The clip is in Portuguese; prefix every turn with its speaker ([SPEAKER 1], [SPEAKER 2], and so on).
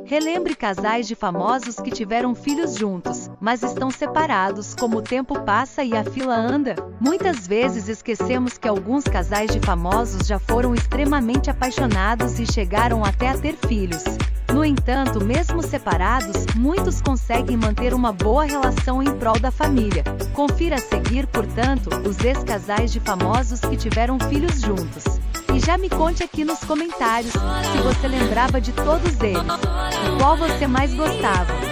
[SPEAKER 1] Relembre casais de famosos que tiveram filhos juntos, mas estão separados como o tempo passa e a fila anda. Muitas vezes esquecemos que alguns casais de famosos já foram extremamente apaixonados e chegaram até a ter filhos. No entanto, mesmo separados, muitos conseguem manter uma boa relação em prol da família. Confira a seguir, portanto, os ex-casais de famosos que tiveram filhos juntos. E já me conte aqui nos comentários, se você lembrava de todos eles, e qual você mais gostava.